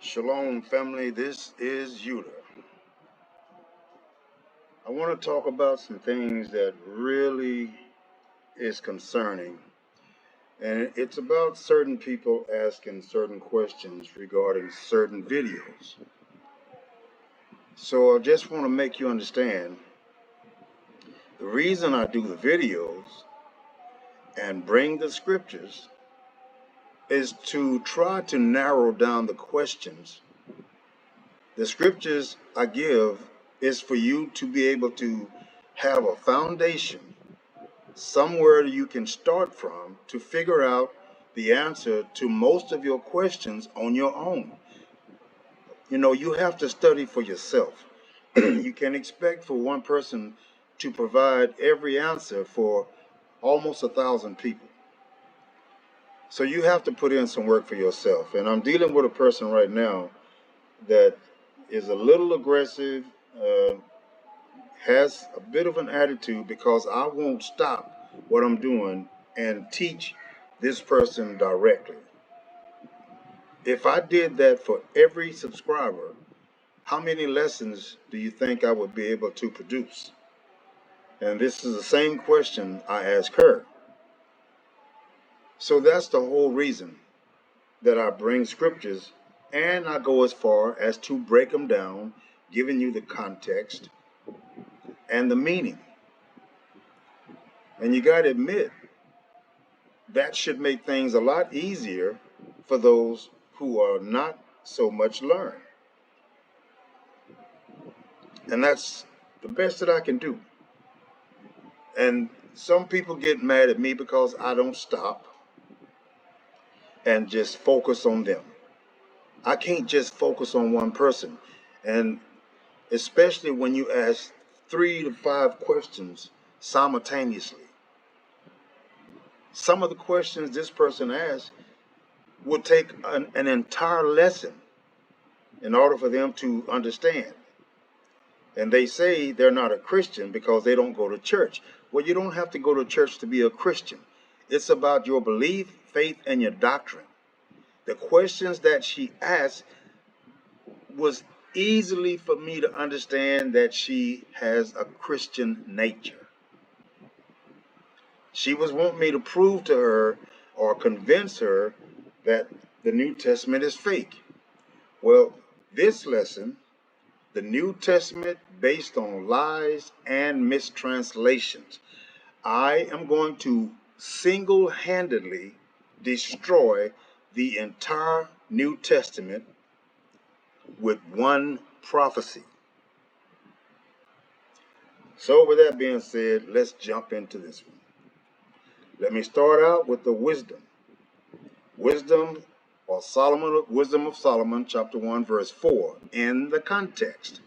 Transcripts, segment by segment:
Shalom, family. This is Yuda. I want to talk about some things that really is concerning, and it's about certain people asking certain questions regarding certain videos. So I just want to make you understand the reason I do the videos and bring the scriptures is to try to narrow down the questions. The scriptures I give is for you to be able to have a foundation, somewhere you can start from to figure out the answer to most of your questions on your own. You know, you have to study for yourself. You can expect for one person to provide every answer for almost 1,000 people. So you have to put in some work for yourself. And I'm dealing with a person right now that is a little aggressive, has a bit of an attitude because I won't stop what I'm doing and teach this person directly. If I did that for every subscriber, how many lessons do you think I would be able to produce? And this is the same question I ask her. So that's the whole reason that I bring scriptures, and I go as far as to break them down, giving you the context and the meaning. And you got to admit, that should make things a lot easier for those who are not so much learned. And that's the best that I can do. And some people get mad at me because I don't stop and just focus on them. I can't just focus on one person. And especially when you ask 3 to 5 questions simultaneously. Some of the questions this person asks would take an entire lesson in order for them to understand. And they say they're not a Christian because they don't go to church. Well, you don't have to go to church to be a Christian. It's about your belief, faith, and your doctrine. The questions that she asked was easily for me to understand that she has a Christian nature. She was wanting me to prove to her or convince her that the New Testament is fake. Well, this lesson, the New Testament based on lies and mistranslations, I am going to single-handedly destroy the entire New Testament with one prophecy. So with that being said, let's jump into this one. Let me start out with the wisdom. Wisdom or Wisdom of Solomon, chapter 1, verse 4, in the context.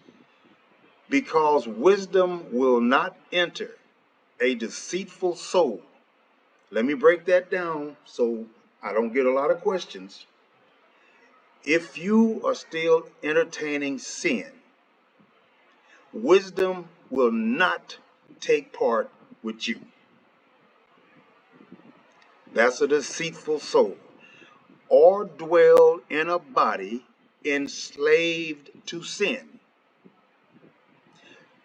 Because wisdom will not enter a deceitful soul. Let me break that down so I don't get a lot of questions. If you are still entertaining sin, wisdom will not take part with you. That's a deceitful soul. Or dwell in a body enslaved to sin.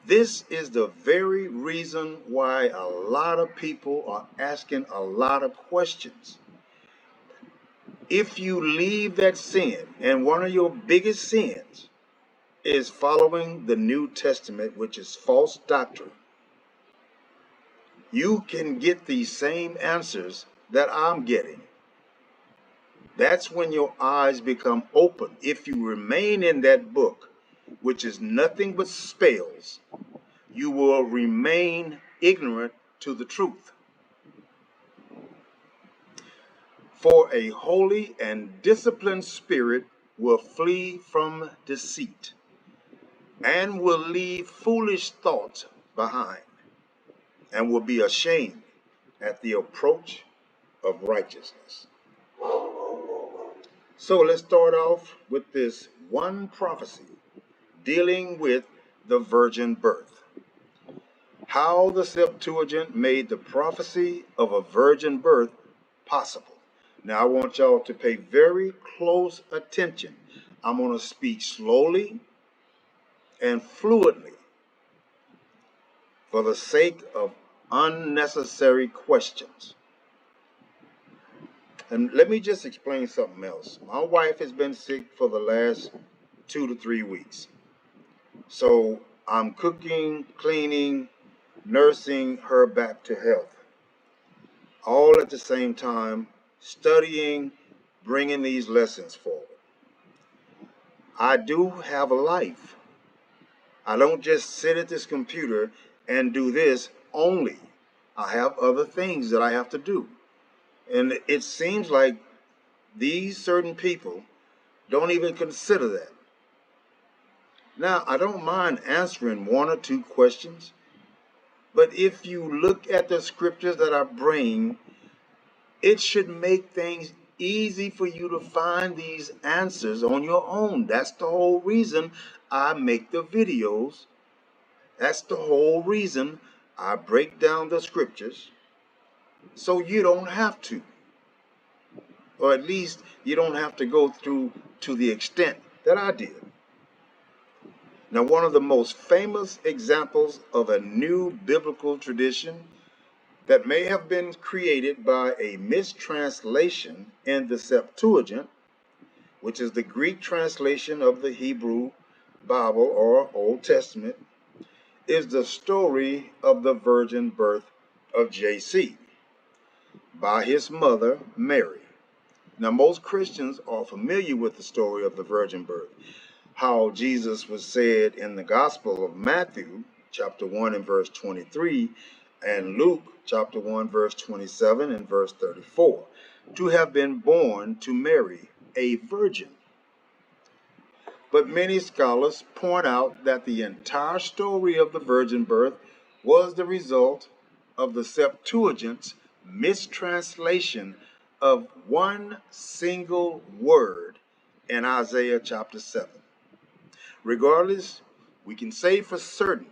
This is the very reason why a lot of people are asking a lot of questions. If you leave that sin, and one of your biggest sins is following the New Testament, which is false doctrine, you can get these same answers that I'm getting. That's when your eyes become open. If you remain in that book, which is nothing but spells, you will remain ignorant to the truth. For a holy and disciplined spirit will flee from deceit and will leave foolish thoughts behind and will be ashamed at the approach of righteousness. So let's start off with this one prophecy dealing with the virgin birth. How the Septuagint made the prophecy of a virgin birth possible. Now I want y'all to pay very close attention. I'm going to speak slowly and fluently for the sake of unnecessary questions. And let me just explain something else. My wife has been sick for the last 2 to 3 weeks. So I'm cooking, cleaning, nursing her back to health, all at the same time, studying, bringing these lessons forward. I do have a life. I don't just sit at this computer and do this only. I have other things that I have to do. And it seems like these certain people don't even consider that. Now, I don't mind answering 1 or 2 questions, but if you look at the scriptures that I bring, it should make things easy for you to find these answers on your own. That's the whole reason I make the videos. That's the whole reason I break down the scriptures, so you don't have to. Or at least you don't have to go through to the extent that I did. Now, one of the most famous examples of a new biblical tradition that may have been created by a mistranslation in the Septuagint, which is the Greek translation of the Hebrew Bible or Old Testament, is the story of the virgin birth of JC by his mother, Mary. Now, most Christians are familiar with the story of the virgin birth, how Jesus was said in the Gospel of Matthew, chapter 1 and verse 23, and Luke, chapter 1, verse 27 and verse 34, to have been born to Mary, a virgin. But many scholars point out that the entire story of the virgin birth was the result of the Septuagint's mistranslation of one single word in Isaiah chapter 7. Regardless, we can say for certain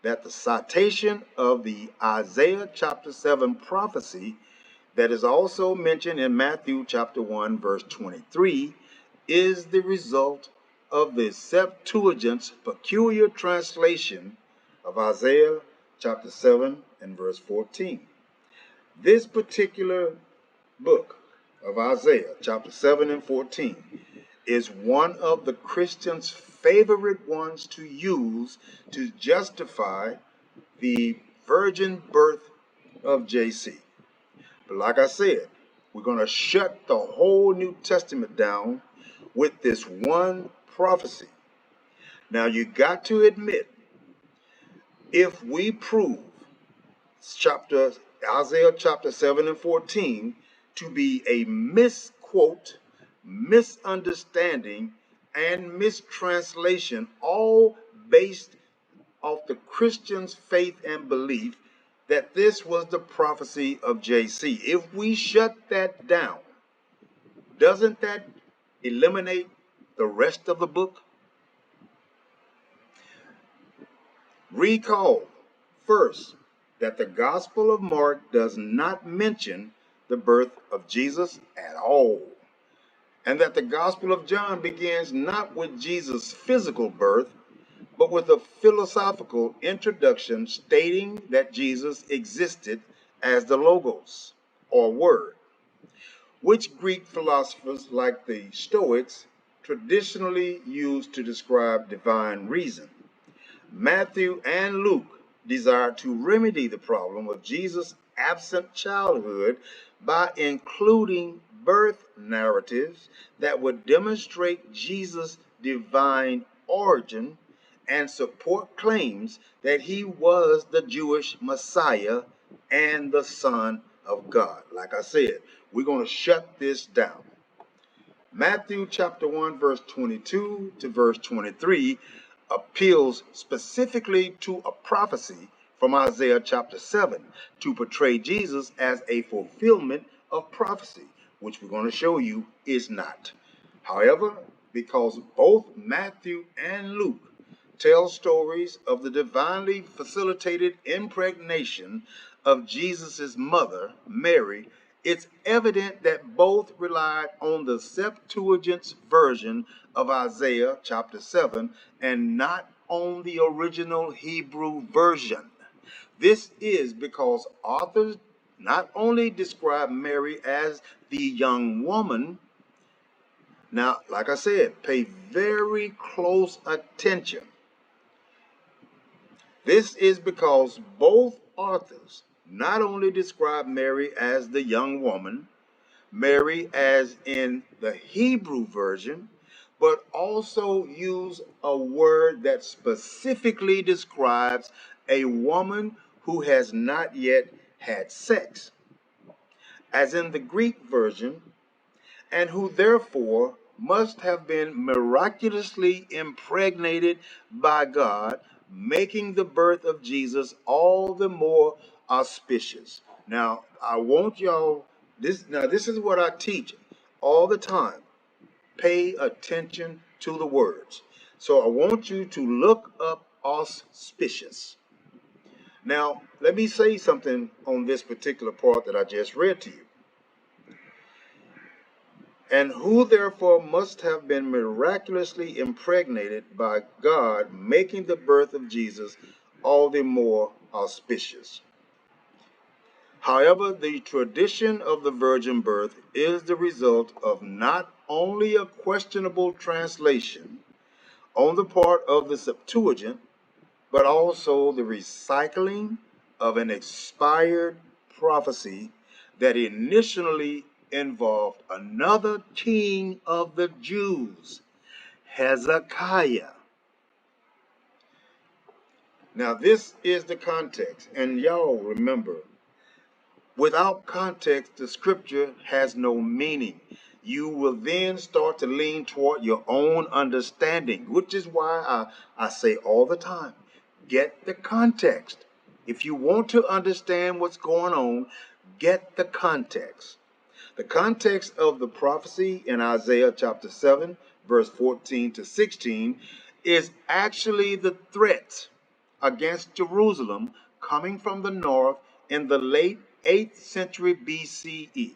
that the citation of the Isaiah chapter 7 prophecy that is also mentioned in Matthew chapter 1 verse 23 is the result of the Septuagint's peculiar translation of Isaiah chapter 7 and verse 14. This particular book of Isaiah chapter 7 and 14 is one of the Christians' favorite ones to use to justify the virgin birth of JC. But like I said, we're going to shut the whole New Testament down with this one prophecy. Now, you got to admit, if we prove Isaiah chapter 7 and 14 to be a misquote, misunderstanding, and mistranslation, all based off the Christian's faith and belief that this was the prophecy of JC. If we shut that down, doesn't that eliminate the rest of the book? Recall, first, that the Gospel of Mark does not mention the birth of Jesus at all, and that the Gospel of John begins not with Jesus' physical birth, but with a philosophical introduction stating that Jesus existed as the Logos, or Word, which Greek philosophers like the Stoics traditionally used to describe divine reason. Matthew and Luke desire to remedy the problem of Jesus' absent childhood by including birth narratives that would demonstrate Jesus' divine origin and support claims that he was the Jewish Messiah and the Son of God. Like I said, we're going to shut this down. Matthew chapter 1, verse 22 to verse 23 appeals specifically to a prophecy from Isaiah chapter 7 to portray Jesus as a fulfillment of prophecy, which we're going to show you is not. However, because both Matthew and Luke tell stories of the divinely facilitated impregnation of Jesus' mother, Mary, it's evident that both relied on the Septuagint's version of Isaiah chapter 7 and not on the original Hebrew version. This is because authors not only describe Mary as the young woman. Now, like I said, pay very close attention. This is because both authors not only describe Mary as the young woman, Mary as in the Hebrew version, but also use a word that specifically describes a woman who has not yet had sex, as in the Greek version, and who therefore must have been miraculously impregnated by God, making the birth of Jesus all the more auspicious. Now, I want y'all, this is what I teach all the time. Pay attention to the words. So I want you to look up auspicious. Now, let me say something on this particular part that I just read to you. And who therefore must have been miraculously impregnated by God, making the birth of Jesus all the more auspicious. However, the tradition of the virgin birth is the result of not only a questionable translation on the part of the Septuagint, but also the recycling of an expired prophecy that initially involved another king of the Jews, Hezekiah. Now, this is the context, and y'all remember, without context, the scripture has no meaning. You will then start to lean toward your own understanding, which is why I say all the time, get the context. If you want to understand what's going on, get the context. The context of the prophecy in Isaiah chapter 7, verse 14 to 16, is actually the threat against Jerusalem coming from the north in the late 8th century BCE.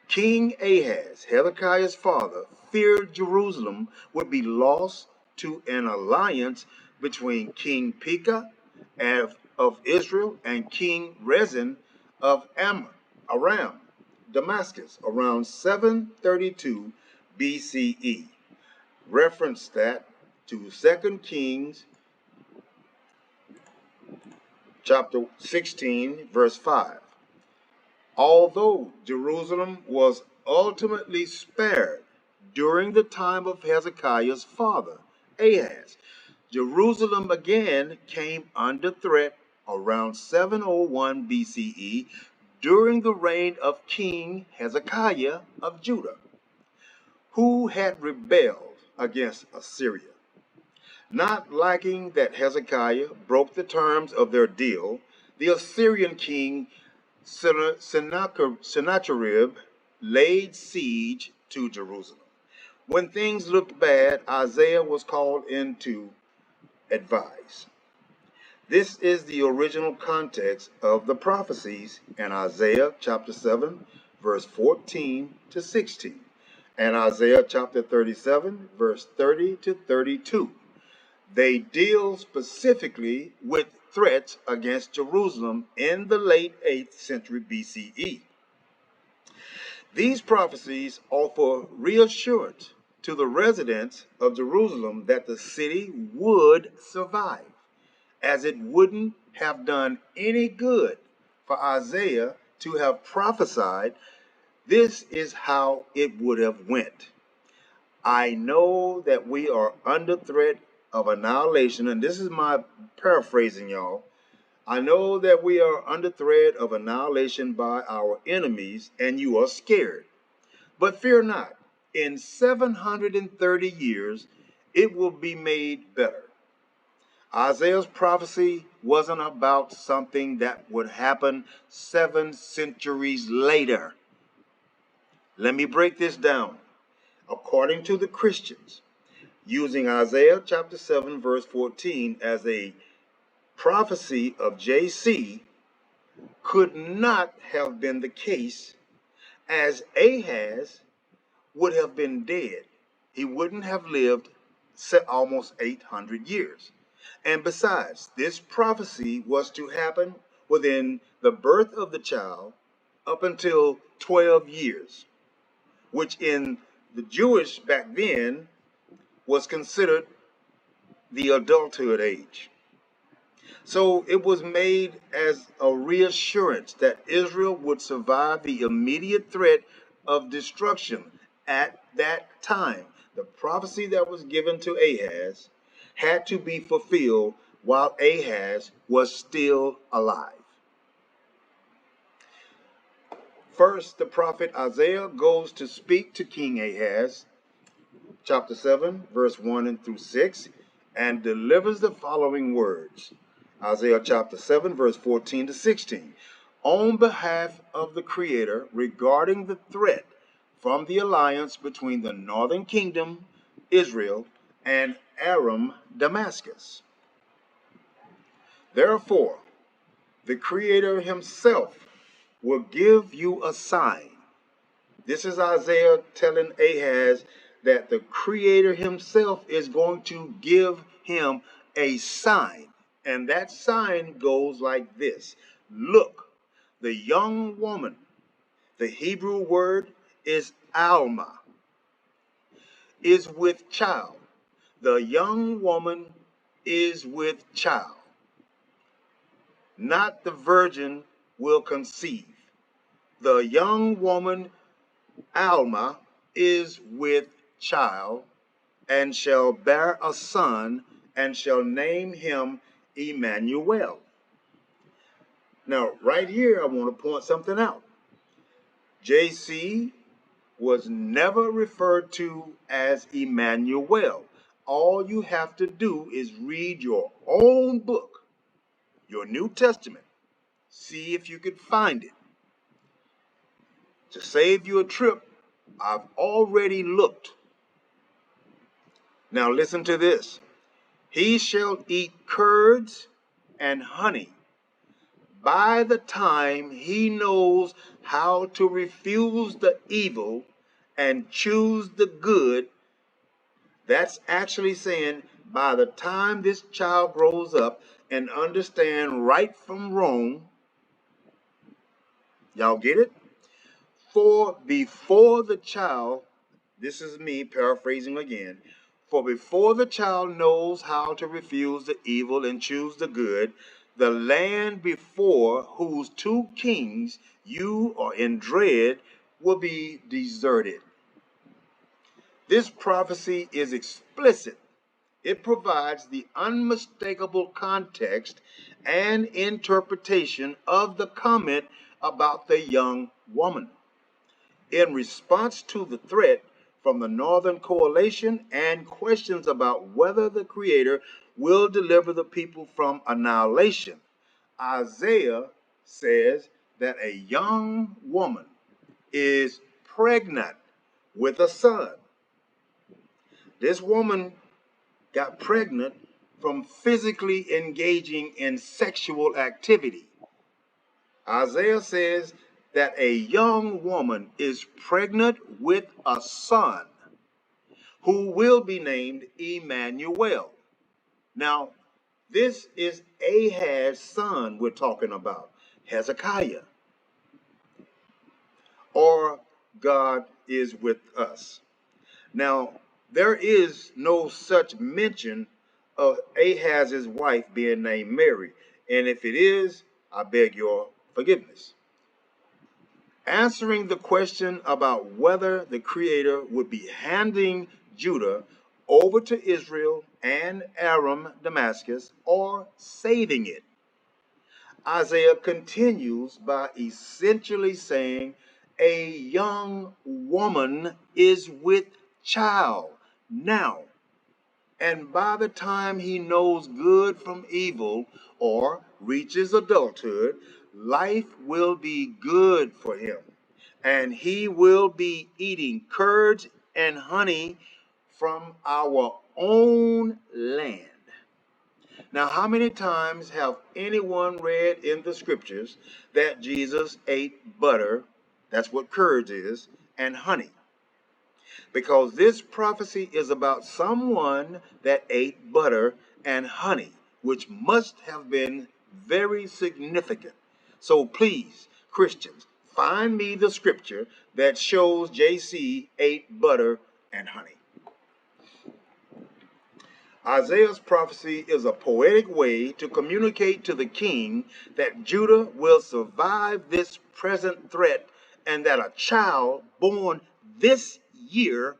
King Ahaz, Hezekiah's father, feared Jerusalem would be lost to an alliance between King Pekah of Israel and King Rezin of Aram, Damascus, around 732 BCE. Reference that to 2 Kings chapter 16, verse 5. Although Jerusalem was ultimately spared during the time of Hezekiah's father, Ahaz, Jerusalem again came under threat around 701 BCE during the reign of King Hezekiah of Judah, who had rebelled against Assyria. Not liking that Hezekiah broke the terms of their deal, the Assyrian king Sennacherib laid siege to Jerusalem. When things looked bad, Isaiah was called in to advise. This is the original context of the prophecies in Isaiah chapter 7, verse 14 to 16, and Isaiah chapter 37, verse 30 to 32. They deal specifically with threats against Jerusalem in the late 8th century BCE. These prophecies offer reassurance to the residents of Jerusalem that the city would survive, as it wouldn't have done any good for Isaiah to have prophesied. This is how it would have went. I know that we are under threat of annihilation, and this is my paraphrasing, y'all. I know that we are under threat of annihilation by our enemies, and you are scared. But fear not, in 730 years, it will be made better. Isaiah's prophecy wasn't about something that would happen 7 centuries later. Let me break this down. According to the Christians, using Isaiah chapter 7, verse 14 as a prophecy of JC could not have been the case as Ahaz would have been dead. He wouldn't have lived almost 800 years. And besides, this prophecy was to happen within the birth of the child up until 12 years, which in the Jewish back then was considered the adulthood age. So it was made as a reassurance that Israel would survive the immediate threat of destruction at that time. The prophecy that was given to Ahaz had to be fulfilled while Ahaz was still alive. First, the prophet Isaiah goes to speak to King Ahaz, chapter 7, verse 1 and through 6, and delivers the following words. Isaiah chapter 7, verse 14 to 16. On behalf of the Creator regarding the threat from the alliance between the northern kingdom, Israel, and Aram, Damascus. Therefore, the Creator himself will give you a sign. This is Isaiah telling Ahaz that the Creator himself is going to give him a sign. And that sign goes like this. Look, the young woman, the Hebrew word is Alma, is with child. The young woman is with child. Not the virgin will conceive. The young woman, Alma, is with child, and shall bear a son, and shall name him Emmanuel. Now, right here, I want to point something out. JC was never referred to as Emmanuel. All you have to do is read your own book, your New Testament. See if you could find it. To save you a trip, I've already looked. Now listen to this. He shall eat curds and honey. By the time he knows how to refuse the evil and choose the good, that's actually saying by the time this child grows up and understand right from wrong, y'all get it? For before the child, this is me paraphrasing again, for before the child knows how to refuse the evil and choose the good, the land before whose two kings you are in dread will be deserted. This prophecy is explicit. It provides the unmistakable context and interpretation of the comment about the young woman. In response to the threat from the Northern Coalition and questions about whether the Creator will deliver the people from annihilation, Isaiah says that a young woman is pregnant with a son. This woman got pregnant from physically engaging in sexual activity. Isaiah says that a young woman is pregnant with a son who will be named Emmanuel. Now, this is Ahaz's son we're talking about, Hezekiah, or God is with us. Now, there is no such mention of Ahaz's wife being named Mary, and if it is, I beg your forgiveness. Answering the question about whether the Creator would be handing Judah over to Israel and Aram, Damascus, or saving it, Isaiah continues by essentially saying a young woman is with child now, and by the time he knows good from evil or reaches adulthood, life will be good for him, and he will be eating curds and honey from our own land. Now, how many times have anyone read in the scriptures that Jesus ate butter That's what curds is, and honey. Because this prophecy is about someone that ate butter and honey, which must have been very significant. So please, Christians, find me the scripture that shows JC ate butter and honey. Isaiah's prophecy is a poetic way to communicate to the king that Judah will survive this present threat and that a child born this year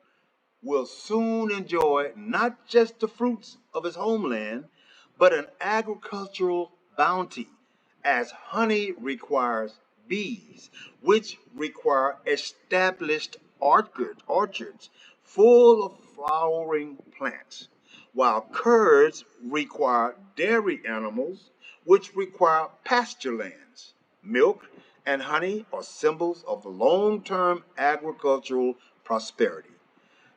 will soon enjoy not just the fruits of his homeland, but an agricultural bounty, as honey requires bees, which require established orchards full of flowering plants, while curds require dairy animals, which require pasture lands. Milk and honey are symbols of long-term agricultural prosperity.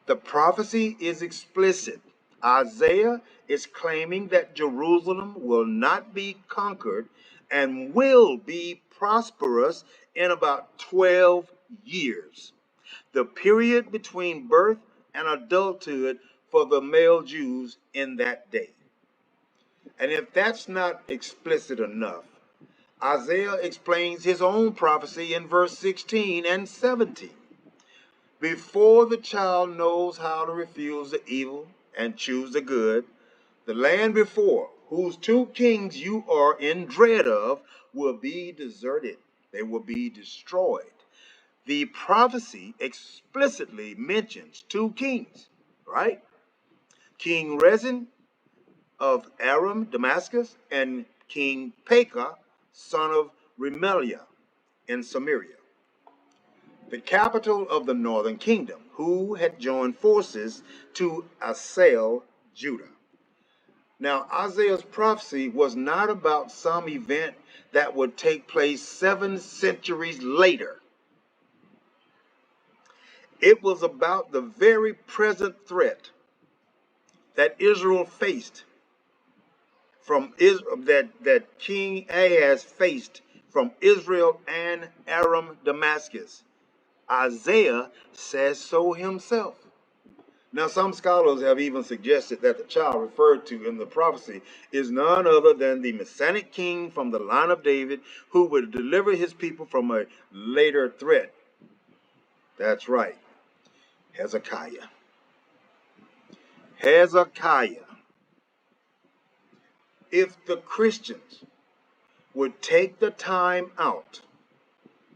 The prophecy is explicit. Isaiah is claiming that Jerusalem will not be conquered and will be prosperous in about 12 years, the period between birth and adulthood for the male Jews in that day. And if that's not explicit enough, Isaiah explains his own prophecy in verse 16 and 17. Before the child knows how to refuse the evil and choose the good, the land before whose two kings you are in dread of will be deserted. They will be destroyed. The prophecy explicitly mentions two kings, right? King Rezin of Aram, Damascus, and King Pekah, son of Remaliah in Samaria, the capital of the northern kingdom, who had joined forces to assail Judah. Now, Isaiah's prophecy was not about some event that would take place 7 centuries later. It was about the very present threat that Israel faced from that King Ahaz faced from Israel and Aram Damascus. Isaiah says so himself. Now, some scholars have even suggested that the child referred to in the prophecy is none other than the Messianic king from the line of David who would deliver his people from a later threat. That's right, Hezekiah. Hezekiah. If the Christians would take the time out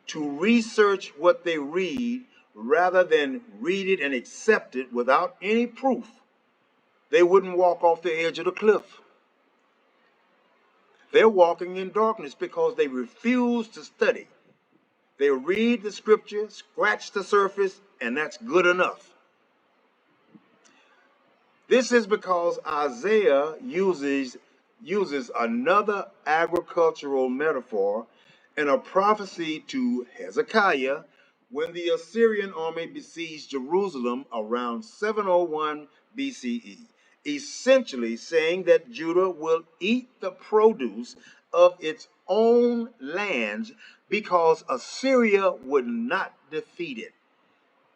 to research what they read rather than read it and accept it without any proof, they wouldn't walk off the edge of the cliff. They're walking in darkness because they refuse to study. They read the scripture, scratch the surface, and that's good enough. This is because Isaiah uses another agricultural metaphor in a prophecy to Hezekiah when the Assyrian army besieged Jerusalem around 701 BCE, essentially saying that Judah will eat the produce of its own lands because Assyria would not defeat it.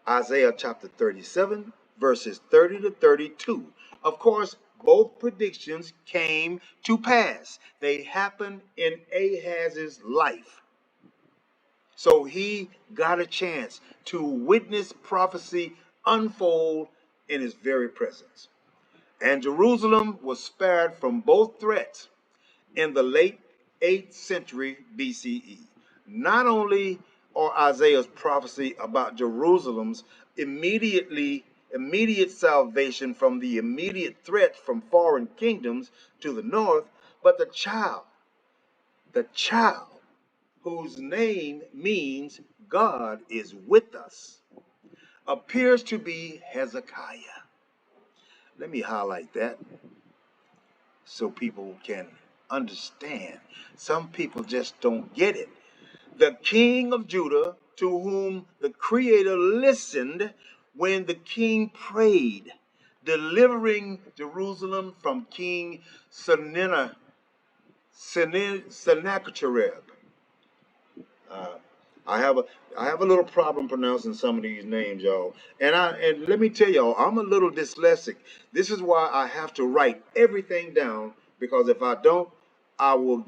Isaiah chapter 37, verses 30 to 32. Of course, both predictions came to pass. They happened in Ahaz's life. So he got a chance to witness prophecy unfold in his very presence. And Jerusalem was spared from both threats in the late 8th century BCE. Not only are Isaiah's prophecy about Jerusalem's immediate salvation from the immediate threat from foreign kingdoms to the north, but the child whose name means God is with us, appears to be Hezekiah. Let me highlight that so people can understand. Some people just don't get it. The king of Judah, to whom the Creator listened when the king prayed, delivering Jerusalem from King Sennacherib. I have a little problem pronouncing some of these names, y'all. And let me tell y'all, I'm a little dyslexic. This is why I have to write everything down, because if I don't, I will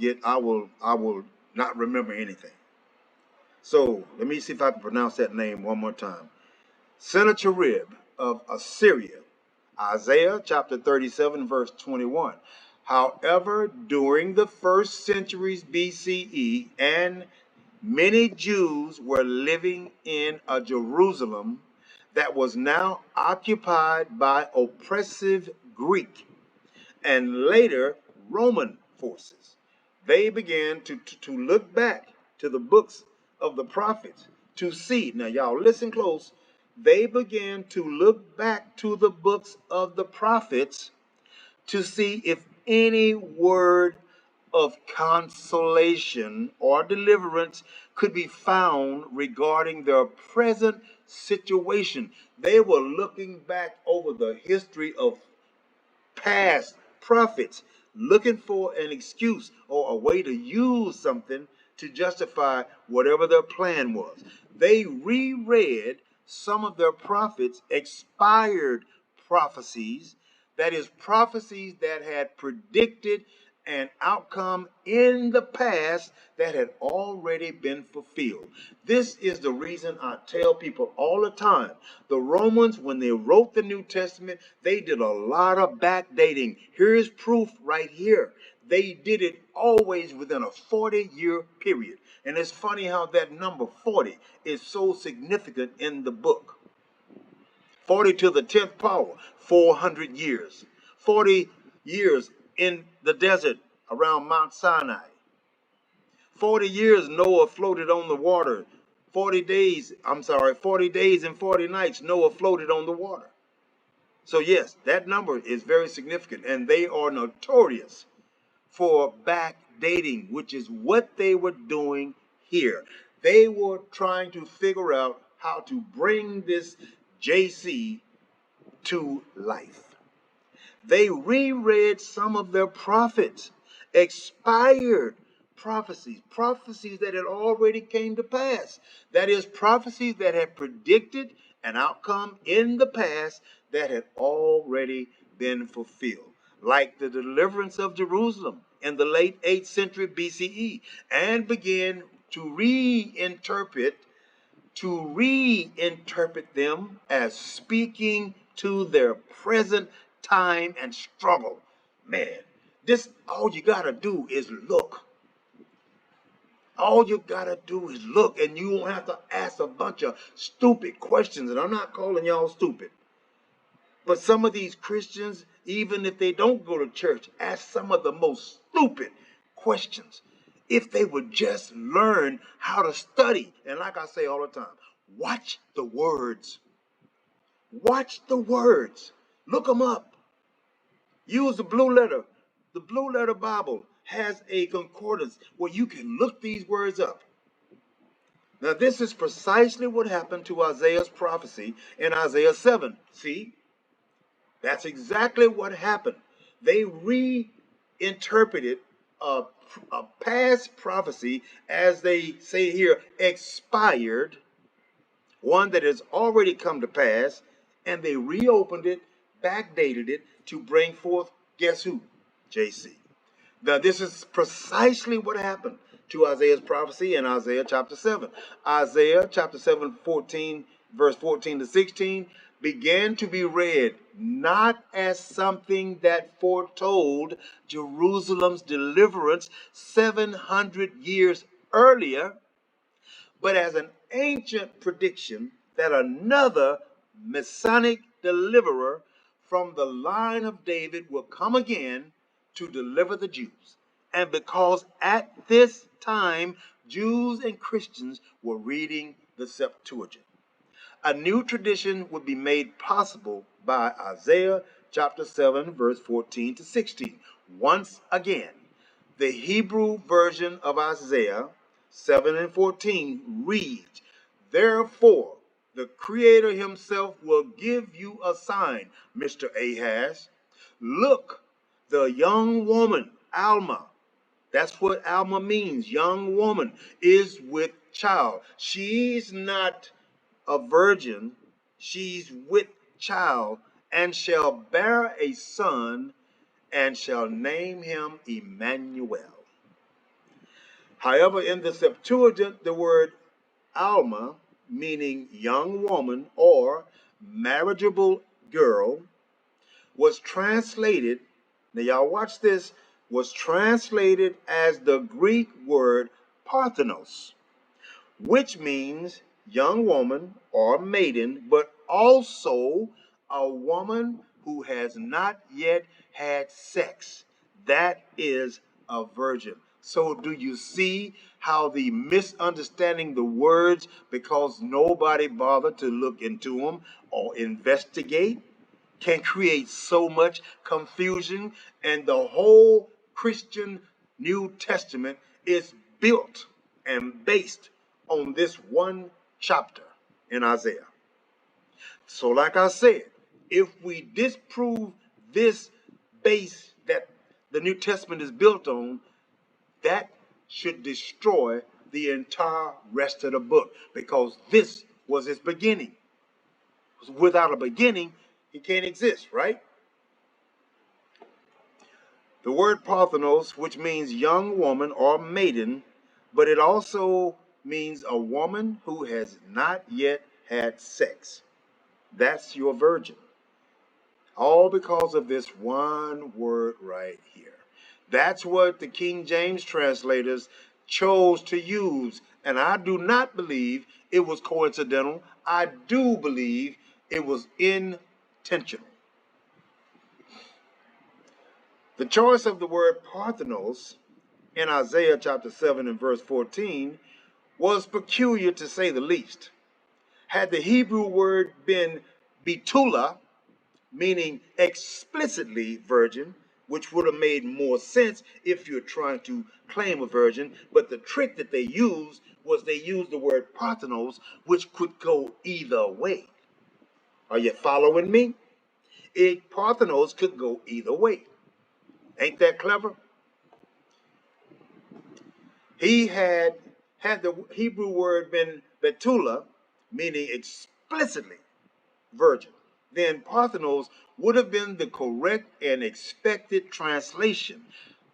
not remember anything. So let me see if I can pronounce that name one more time. Sennacherib of Assyria, Isaiah chapter 37, verse 21. However, during the first centuries BCE, and many Jews were living in a Jerusalem that was now occupied by oppressive Greek and later Roman forces. They began to look back to the books of the prophets to see. Now, y'all, listen close. They began to look back to the books of the prophets to see if any word of consolation or deliverance could be found regarding their present situation. They were looking back over the history of past prophets, looking for an excuse or a way to use something to justify whatever their plan was. They reread some of their prophets' expired prophecies, that is, prophecies that had predicted an outcome in the past that had already been fulfilled. This is the reason I tell people all the time. The Romans, when they wrote the New Testament, they did a lot of backdating. Here's proof right here. They did it always within a 40-year period. And it's funny how that number 40 is so significant in the book. 40 to the 10th power, 400 years. 40 years in the desert around Mount Sinai. 40 years Noah floated on the water. 40 days and 40 nights Noah floated on the water. So yes, that number is very significant, and they are notorious for backdating, which is what they were doing here. They were trying to figure out how to bring this JC to life. They reread some of their prophets, expired prophecies that had already came to pass. That is, prophecies that had predicted an outcome in the past that had already been fulfilled, like the deliverance of Jerusalem in the late 8th century BCE, and began to reinterpret them as speaking to their present time and struggle. Man, this all you gotta do is look. All you gotta do is look, and you won't have to ask a bunch of stupid questions. And I'm not calling y'all stupid. But some of these Christians, even if they don't go to church, ask some of the most stupid questions. If they would just learn how to study. And like I say all the time, watch the words. Watch the words. Look them up. Use the blue letter. The blue letter Bible has a concordance where you can look these words up. Now, this is precisely what happened to Isaiah's prophecy in Isaiah 7. See? That's exactly what happened. They reinterpreted a past prophecy, as they say here, expired, one that has already come to pass, and they reopened it, backdated it to bring forth, guess who? JC. Now, this is precisely what happened to Isaiah's prophecy in Isaiah chapter 7. Isaiah chapter 7, verse 14 to 16, began to be read not as something that foretold Jerusalem's deliverance 700 years earlier, but as an ancient prediction that another messianic deliverer from the line of David will come again to deliver the Jews. And because at this time Jews and Christians were reading the Septuagint, a new tradition would be made possible by Isaiah chapter 7, verse 14 to 16. Once again, the Hebrew version of Isaiah 7 and 14 reads, "Therefore, the Creator himself will give you a sign, Mr. Ahaz. Look, the young woman, Alma," that's what Alma means, young woman, "is with child. She's not a virgin, she's with child, and shall bear a son, and shall name him Emmanuel. However, in the Septuagint, the word Alma, meaning young woman or marriageable girl, was translated, now y'all watch this, was translated as the Greek word Parthenos, which means young woman or maiden, but also a woman who has not yet had sex. That is a virgin. So do you see how the misunderstanding the words because nobody bothered to look into them or investigate can create so much confusion, and the whole Christian New Testament is built and based on this one chapter in Isaiah. So like I said, if we disprove this base that the New Testament is built on, that should destroy the entire rest of the book, because this was its beginning. Without a beginning, it can't exist, right? The word Parthenos, which means young woman or maiden, but it also means a woman who has not yet had sex. That's your virgin. All because of this one word right here. That's what the King James translators chose to use. And I do not believe it was coincidental. I do believe it was intentional. The choice of the word Parthenos in Isaiah chapter 7 and verse 14 was peculiar to say the least. Had the Hebrew word been Betula, meaning explicitly virgin, which would have made more sense if you're trying to claim a virgin, but the trick that they used was they used the word Parthenos, which could go either way. Are you following me? Parthenos could go either way. Ain't that clever? He had the Hebrew word been Betula, meaning explicitly virgin, then Parthenos would have been the correct and expected translation.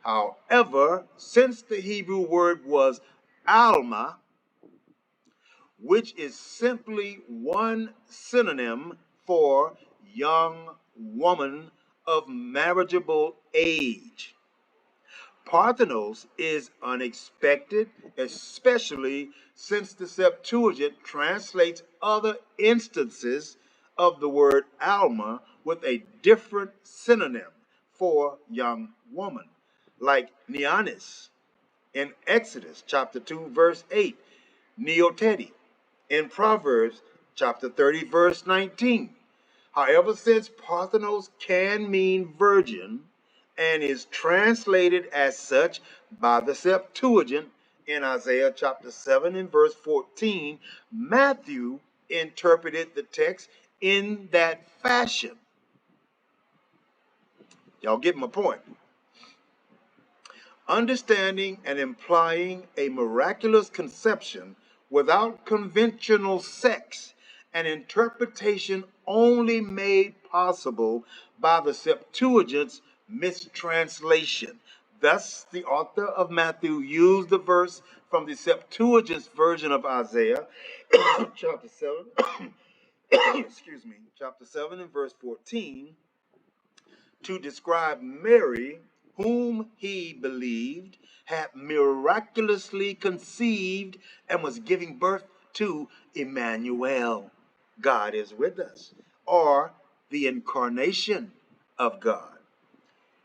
However, since the Hebrew word was Alma, which is simply one synonym for young woman of marriageable age, Parthenos is unexpected, especially since the Septuagint translates other instances of the word Alma with a different synonym for young woman, like Neonis in Exodus chapter 2, verse 8, Neoteti in Proverbs chapter 30, verse 19. However, since Parthenos can mean virgin and is translated as such by the Septuagint in Isaiah chapter 7 and verse 14, Matthew interpreted the text in that fashion. Y'all get my point. Understanding and implying a miraculous conception without conventional sex, an interpretation only made possible by the Septuagint's mistranslation. Thus, the author of Matthew used the verse from the Septuagint's version of Isaiah, chapter 7, excuse me, chapter 7 and verse 14, to describe Mary, whom he believed had miraculously conceived and was giving birth to Emmanuel. God is with us, or the incarnation of God.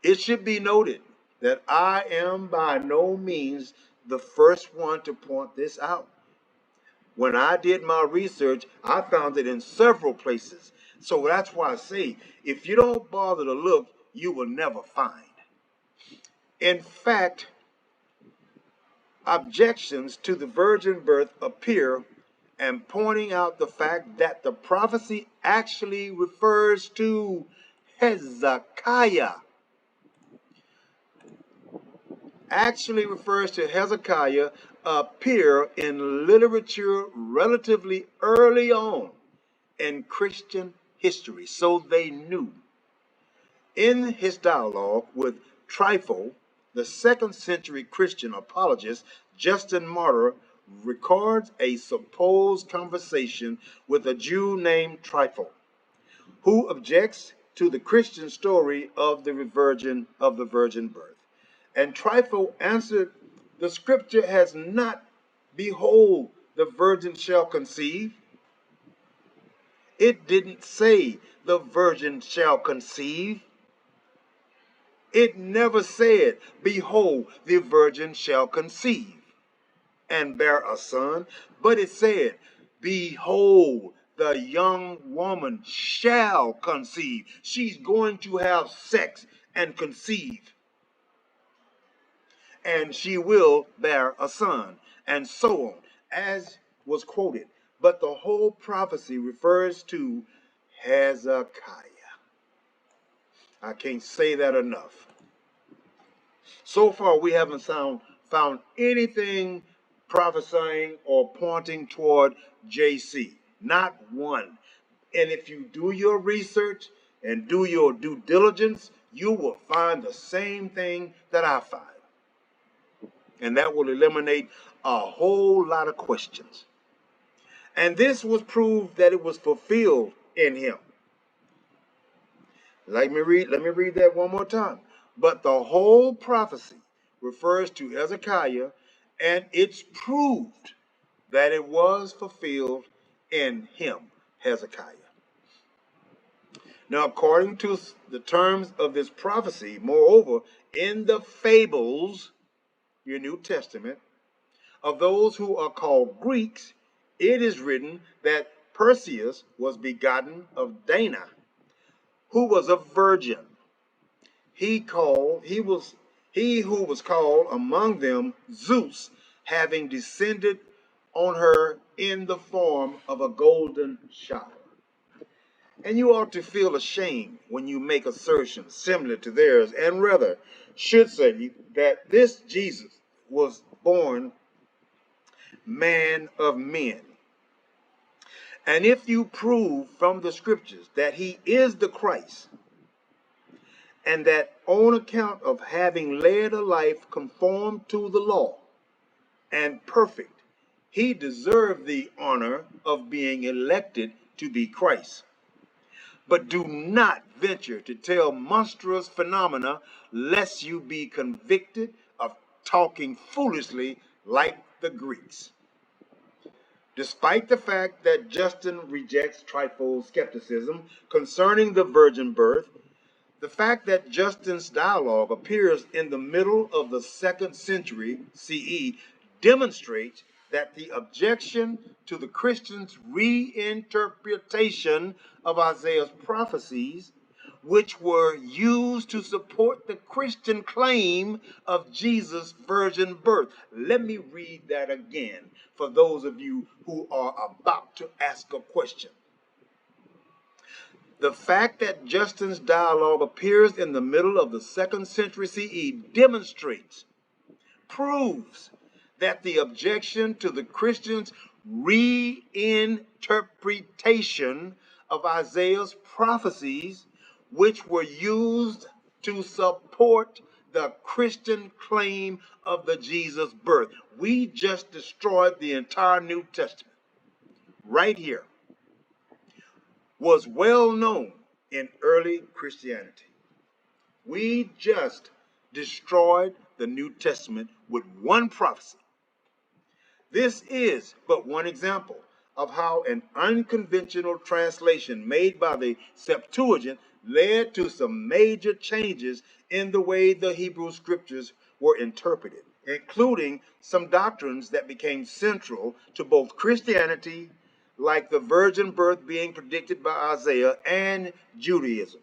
It should be noted that I am by no means the first one to point this out. When I did my research, I found it in several places. So that's why I say, if you don't bother to look, you will never find. In fact, objections to the virgin birth appear, and pointing out the fact that the prophecy actually refers to Hezekiah. actually refers to Hezekiah appear in literature relatively early on in Christian history, so they knew. In his dialogue with Trypho, the second century Christian apologist Justin Martyr records a supposed conversation with a Jew named Trypho, who objects to the Christian story of the virgin birth. And Trypho answered, "The scripture has not, behold, the virgin shall conceive." It didn't say the virgin shall conceive. It never said, "Behold, the virgin shall conceive and bear a son," but it said, "Behold, the young woman shall conceive." She's going to have sex and conceive, and she will bear a son, and so on, as was quoted. But the whole prophecy refers to Hezekiah. I can't say that enough. So far, we haven't found anything prophesying or pointing toward JC. Not one. And if you do your research and do your due diligence, you will find the same thing that I find. And that will eliminate a whole lot of questions. And this was proved that it was fulfilled in him. Let me read that one more time. But the whole prophecy refers to Hezekiah, and it's proved that it was fulfilled in him, Hezekiah. Now, according to the terms of this prophecy, moreover, in the fables, your New Testament, of those who are called Greeks, it is written that Perseus was begotten of Dana, who was a virgin. He who was called among them Zeus, having descended on her in the form of a golden shower. And you ought to feel ashamed when you make assertions similar to theirs, and rather should say that this Jesus was born man of men. And if you prove from the scriptures that he is the Christ, and that on account of having led a life conformed to the law and perfect, he deserved the honor of being elected to be Christ. But do not venture to tell monstrous phenomena, lest you be convicted of talking foolishly like the Greeks. Despite the fact that Justin rejects Trypho's skepticism concerning the virgin birth, the fact that Justin's dialogue appears in the middle of the second century CE demonstrates that the objection to the Christians' reinterpretation of Isaiah's prophecies, which were used to support the Christian claim of Jesus' virgin birth. Let me read that again for those of you who are about to ask a question. The fact that Justin's dialogue appears in the middle of the second century CE proves that the objection to the Christians' reinterpretation of Isaiah's prophecies, which were used to support the Christian claim of the Jesus birth. We just destroyed the entire New Testament right here. Was well known in early Christianity. We just destroyed the New Testament with one prophecy. This is but one example of how an unconventional translation made by the Septuagint led to some major changes in the way the Hebrew scriptures were interpreted, including some doctrines that became central to both Christianity, like the virgin birth being predicted by Isaiah, and Judaism.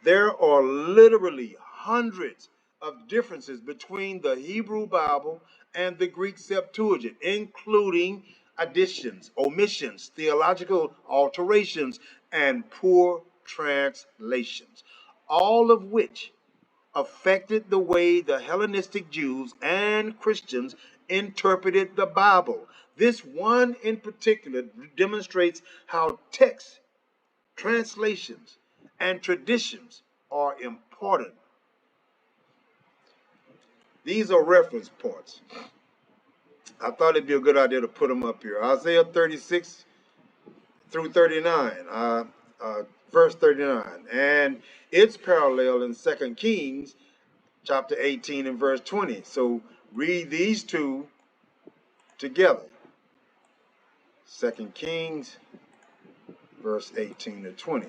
There are literally hundreds of differences between the Hebrew Bible and the Greek Septuagint, including additions, omissions, theological alterations, and poor translations, all of which affected the way the Hellenistic Jews and Christians interpreted the Bible. This one in particular demonstrates how texts, translations, and traditions are important. These are reference points. I thought it'd be a good idea to put them up here. Isaiah 36 through 39, verse 39, and its parallel in 2 Kings chapter 18 and verse 20. So read these two together. 2 Kings, verse 18 to 20.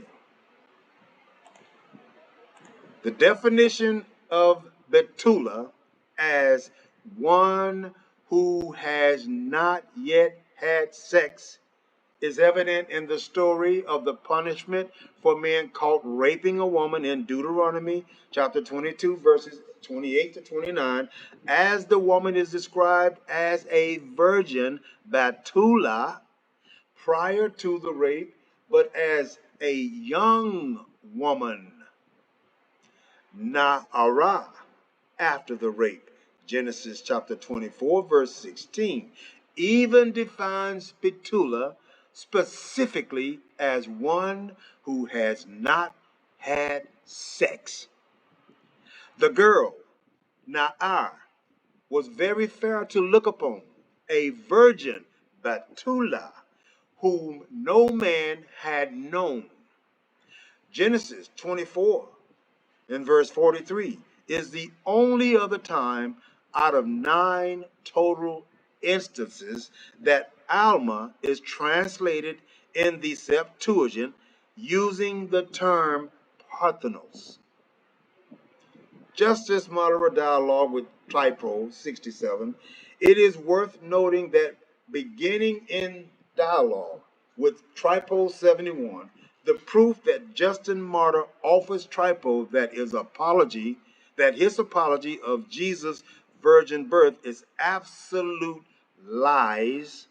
The definition of Betula as one who has not yet had sex is evident in the story of the punishment for men caught raping a woman in Deuteronomy chapter 22, verses 28 to 29, as the woman is described as a virgin, Betula, prior to the rape, but as a young woman, Na'ara, after the rape. Genesis chapter 24, verse 16, even defines Betula specifically as one who has not had sex. The girl, Na'ar, was very fair to look upon, a virgin, Betula, whom no man had known. Genesis 24 in verse 43 is the only other time out of 9 total instances that Alma is translated in the Septuagint using the term Parthenos. Just as moderate dialogue with Trypo 67, it is worth noting that beginning in dialogue with Trypo 71, the proof that Justin Martyr offers Trypo that his apology of Jesus' virgin birth is absolute lies,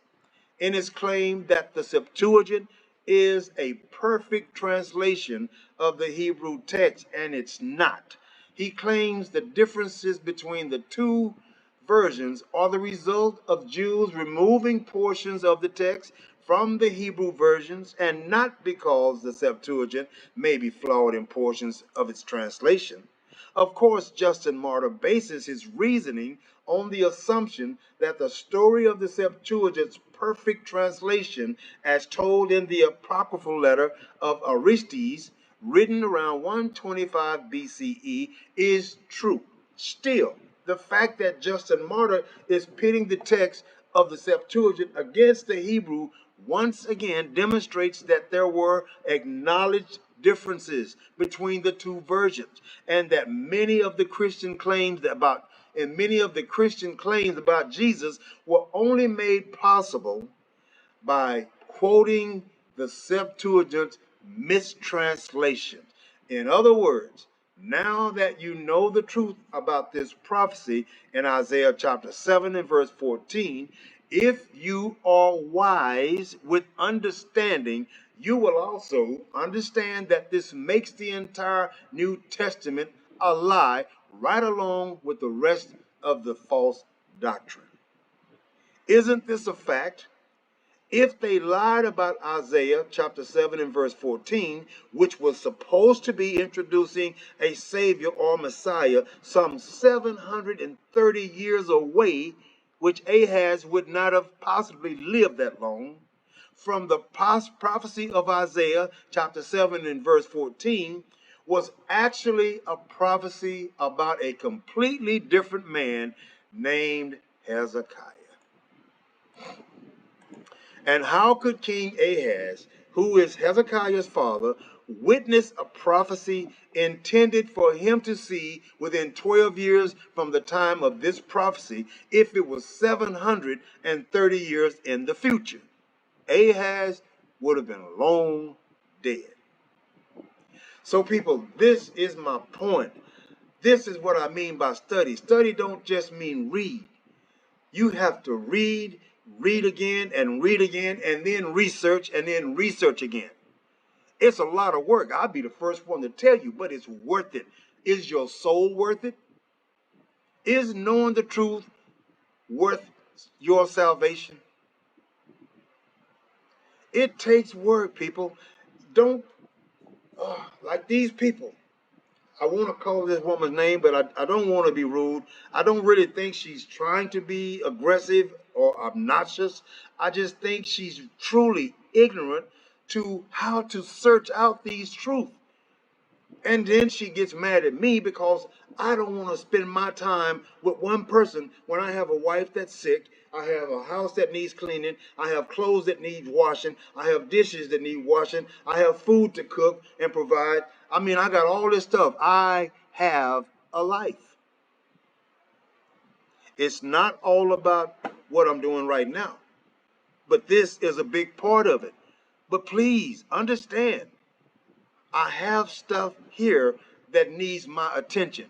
in his claim that the Septuagint is a perfect translation of the Hebrew text, and it's not. He claims the differences between the two versions are the result of Jews removing portions of the text from the Hebrew versions, and not because the Septuagint may be flawed in portions of its translation. Of course, Justin Martyr bases his reasoning on the assumption that the story of the Septuagint's perfect translation, as told in the apocryphal letter of Aristes, written around 125 BCE, is true. Still, the fact that Justin Martyr is pitting the text of the Septuagint against the Hebrew once again demonstrates that there were acknowledged differences between the two versions, and that many of the Christian claims about Jesus were only made possible by quoting the Septuagint mistranslations. In other words, now that you know the truth about this prophecy in Isaiah chapter 7 and verse 14, if you are wise with understanding, you will also understand that this makes the entire New Testament a lie, right along with the rest of the false doctrine. Isn't this a fact? If they lied about Isaiah chapter 7 and verse 14, which was supposed to be introducing a Savior or Messiah some 730 years away, which Ahaz would not have possibly lived that long, from the prophecy of Isaiah chapter 7 and verse 14 was actually a prophecy about a completely different man named Hezekiah. And how could King Ahaz, who is Hezekiah's father, witness a prophecy intended for him to see within 12 years from the time of this prophecy if it was 730 years in the future? Ahaz would have been long dead. So people, this is my point. This is what I mean by study. Study don't just mean read. You have to read again, and then research, and then research again. It's a lot of work. I'll be the first one to tell you, but it's worth it. Is your soul worth it? Is knowing the truth worth your salvation? It takes work, people. Don't, like these people. I want to call this woman's name, but I don't want to be rude. I don't really think she's trying to be aggressive or obnoxious. I just think she's truly ignorant to how to search out these truths. And then she gets mad at me because I don't want to spend my time with one person when I have a wife that's sick. I have a house that needs cleaning. I have clothes that need washing. I have dishes that need washing. I have food to cook and provide. I mean, I got all this stuff. I have a life. It's not all about what I'm doing right now, but this is a big part of it. But please understand, I have stuff here that needs my attention.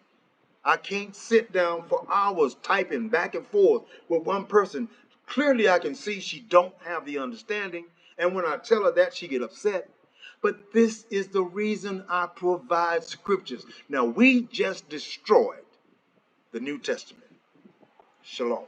I can't sit down for hours typing back and forth with one person. Clearly I can see she don't have the understanding, and when I tell her that, she get upset. But this is the reason I provide scriptures. Now we just destroyed the New Testament. Shalom.